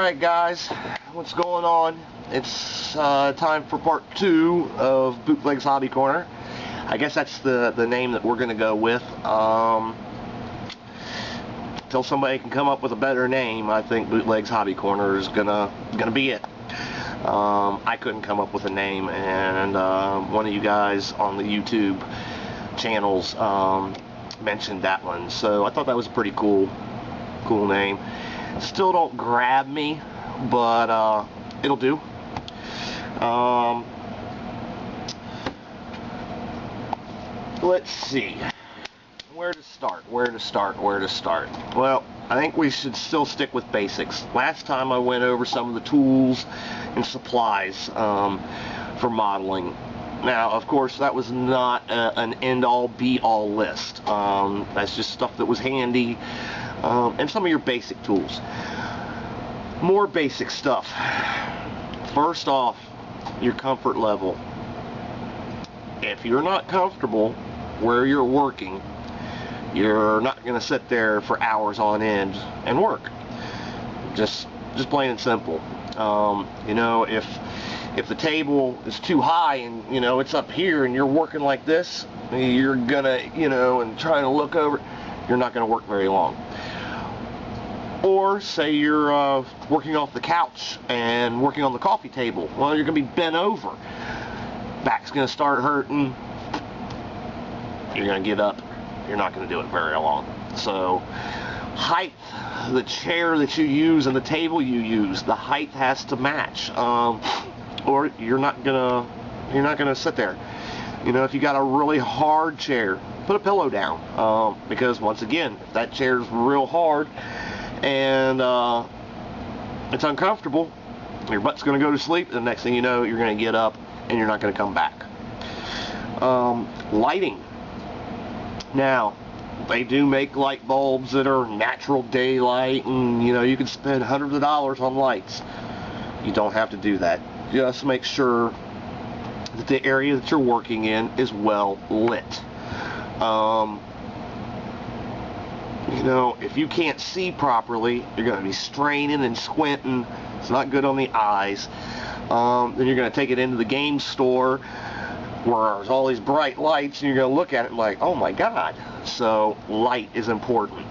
Alright guys, what's going on? It's time for part 2 of Bootleg's Hobby Corner. I guess that's the name that we're going to go with. Until somebody can come up with a better name, I think Bootleg's Hobby Corner is gonna be it. I couldn't come up with a name, and one of you guys on the YouTube channels mentioned that one, so I thought that was a pretty cool name. Still don't grab me, but it'll do. Let's see, where to start. Well, I think we should still stick with basics. Last time I went over some of the tools and supplies for modeling. Now, of course, that was not an end-all be-all list. That's just stuff that was handy, and some of your basic tools. More basic stuff. First off, your comfort level. If you're not comfortable where you're working, you're not going to sit there for hours on end and work. Just plain and simple. You know, if the table is too high and, you know, it's up here and you're working like this, you're gonna, you know, and trying to look over, you're not going to work very long. Or say you're working off the couch and working on the coffee table. Well, you're going to be bent over. Back's going to start hurting. You're going to get up. You're not going to do it very long. So, height, the chair that you use and the table you use, the height has to match. Or you're not gonna sit there. You know, if you got a really hard chair, put a pillow down. Because once again, if that chair's real hard and it's uncomfortable, your butt's going to go to sleep. The next thing you know, you're going to get up and you're not going to come back. Lighting. Now, they do make light bulbs that are natural daylight, and you know, you can spend hundreds of dollars on lights. You don't have to do that. Just make sure that the area that you're working in is well lit. You know, if you can't see properly, you're going to be straining and squinting. It's not good on the eyes. Then you're going to take it into the game store where there's all these bright lights, and you're going to look at it like, oh my god. So light is important.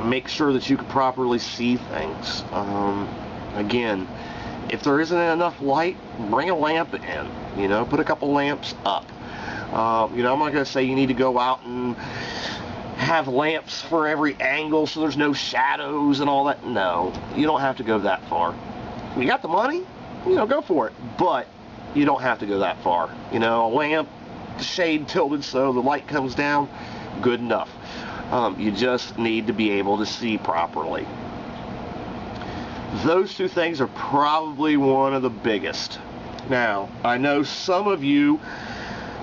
Make sure that you can properly see things. Again, if there isn't enough light, bring a lamp in. You know, put a couple lamps up. You know, I'm not going to say you need to go out and have lamps for every angle so there's no shadows and all that. No, you don't have to go that far. You got the money, you know, go for it. But you don't have to go that far. You know, a lamp, the shade tilted so the light comes down, good enough. You just need to be able to see properly. Those two things are probably one of the biggest. Now, I know some of you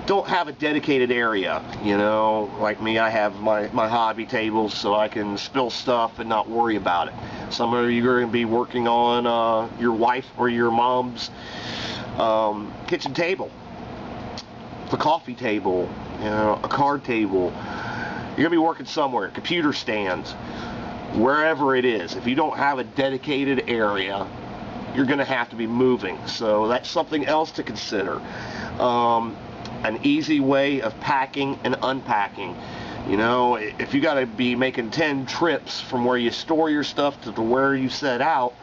don't have a dedicated area. You know, like me, I have my hobby table so I can spill stuff and not worry about it. Some of you are going to be working on your wife or your mom's kitchen table, the coffee table, you know, a card table. You're going to be working somewhere, computer stands, wherever it is. If you don't have a dedicated area, you're going to have to be moving. So that's something else to consider. An easy way of packing and unpacking. You know, if you got to be making 10 trips from where you store your stuff to where you set out,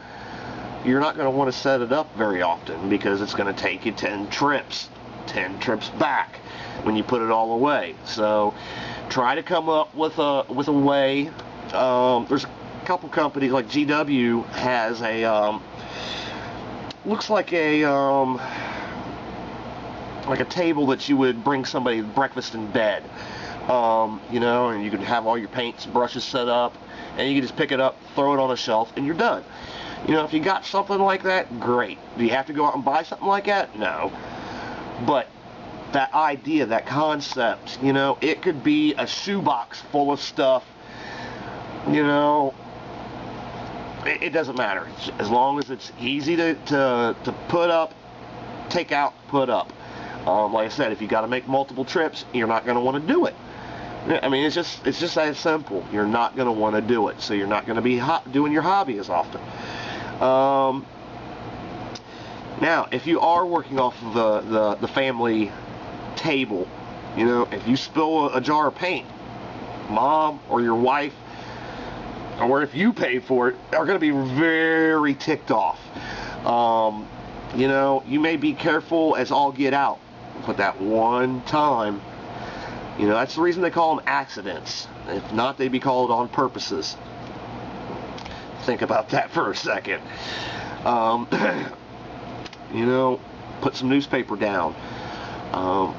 you're not going to want to set it up very often because it's going to take you 10 trips back when you put it all away. So try to come up with a way. There's a couple companies like GW has a looks like a table that you would bring somebody breakfast in bed. You know, and you can have all your paints and brushes set up, and you can just pick it up, throw it on a shelf, and you're done. You know, if you got something like that, great. Do you have to go out and buy something like that? No. But that idea, that concept, you know, it could be a shoebox full of stuff. You know, it doesn't matter. As long as it's easy to put up, take out, put up. Like I said, if you got to make multiple trips, you're not going to want to do it. I mean, it's just that simple. You're not going to want to do it, so you're not going to be doing your hobby as often. Now, if you are working off of the family table, you know, if you spill a jar of paint, mom or your wife, or if you pay for it, are going to be very ticked off. You know, you may be careful as all get out, but that one time, you know, that's the reason they call them accidents. If not, they'd be called on purposes. Think about that for a second. You know, put some newspaper down,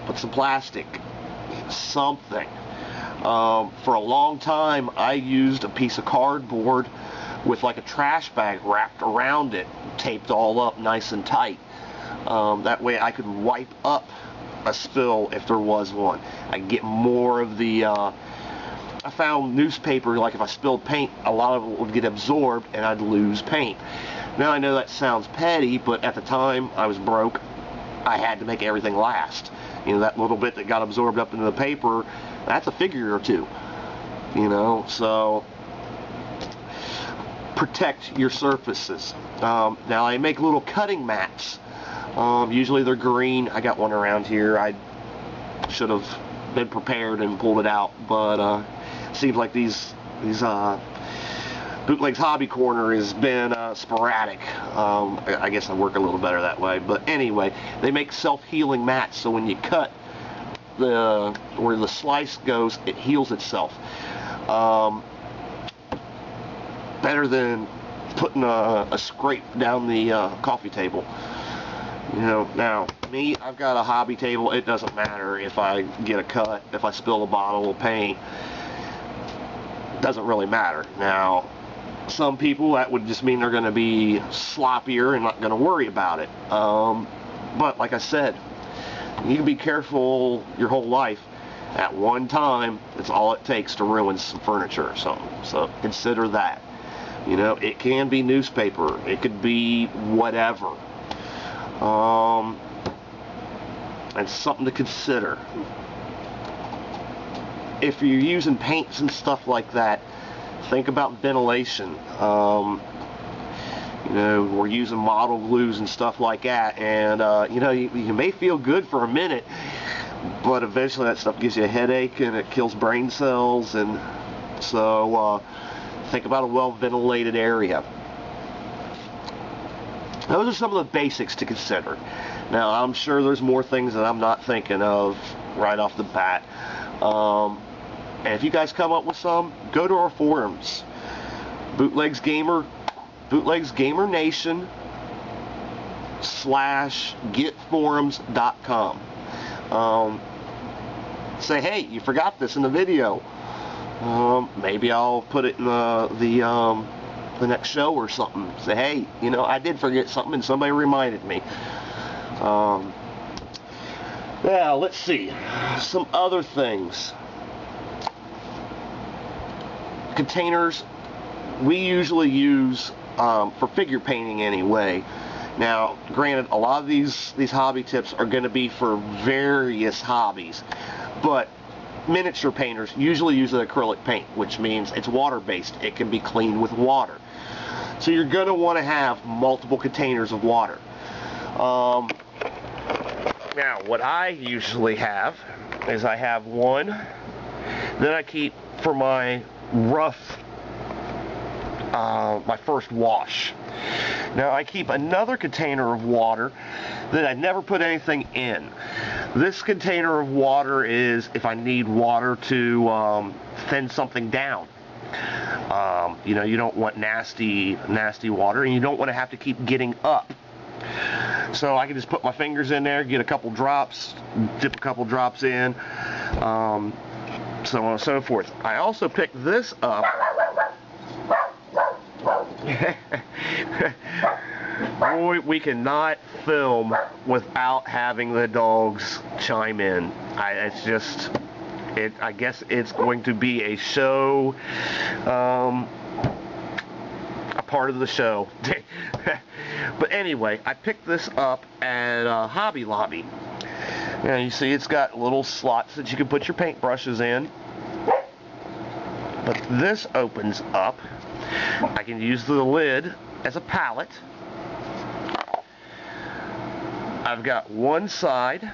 put some plastic, something. For a long time, I used a piece of cardboard with like a trash bag wrapped around it, taped all up nice and tight. That way I could wipe up a spill if there was one. I'd get more of the, I found newspaper, like if I spilled paint, a lot of it would get absorbed and I'd lose paint. Now I know that sounds petty, but at the time I was broke. I had to make everything last. You know, that little bit that got absorbed up into the paper, that's a figure or two. You know, so protect your surfaces. Now I make little cutting mats. Usually they're green. I got one around here. I should have been prepared and pulled it out, but seems like these Bootlegs Hobby Corner has been sporadic. I guess I work a little better that way. But anyway, they make self-healing mats, so when you cut where the slice goes, it heals itself. Better than putting a scrape down the coffee table. You know, now me, I've got a hobby table. It doesn't matter if I get a cut, if I spill a bottle of paint. It doesn't really matter. Now, some people, that would just mean they're going to be sloppier and not going to worry about it. But like I said, you can be careful your whole life. At one time, it's all it takes to ruin some furniture or something. So consider that. You know, it can be newspaper. It could be whatever. And something to consider. If you're using paints and stuff like that, think about ventilation. You know, we're using model glues and stuff like that, and you know, you may feel good for a minute, but eventually that stuff gives you a headache and it kills brain cells. And so think about a well ventilated area. Those are some of the basics to consider. Now, I'm sure there's more things that I'm not thinking of right off the bat. And if you guys come up with some, go to our forums. Bootlegs Gamer Nation /getforums.com. Say, hey, you forgot this in the video. Maybe I'll put it in the next show or something. Say, hey, you know, I did forget something and somebody reminded me. Now, let's see. Some other things. Containers we usually use for figure painting anyway. Now, granted, a lot of these hobby tips are going to be for various hobbies, but miniature painters usually use an acrylic paint, which means it's water-based. It can be cleaned with water. So you're going to want to have multiple containers of water. Now, what I usually have is I have one that I keep for my rough, my first wash. Now, I keep another container of water that I never put anything in. This container of water is if I need water to thin something down. You know, you don't want nasty water, and you don't want to have to keep getting up. So I can just put my fingers in there, get a couple drops, dip a couple drops in, so on and so forth. I also picked this up. Boy, we cannot film without having the dogs chime in. It's just, I guess it's going to be a show, a part of the show. But anyway, I picked this up at Hobby Lobby. Now you see it's got little slots that you can put your paintbrushes in. this opens up. I can use the lid as a pallet. I've got one side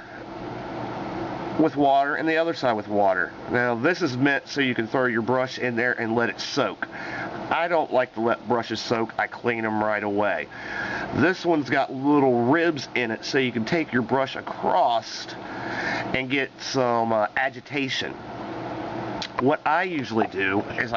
with water and the other side with water. Now this is meant so you can throw your brush in there and let it soak. I don't like to let brushes soak. I clean them right away. This one's got little ribs in it so you can take your brush across and get some agitation. What I usually do is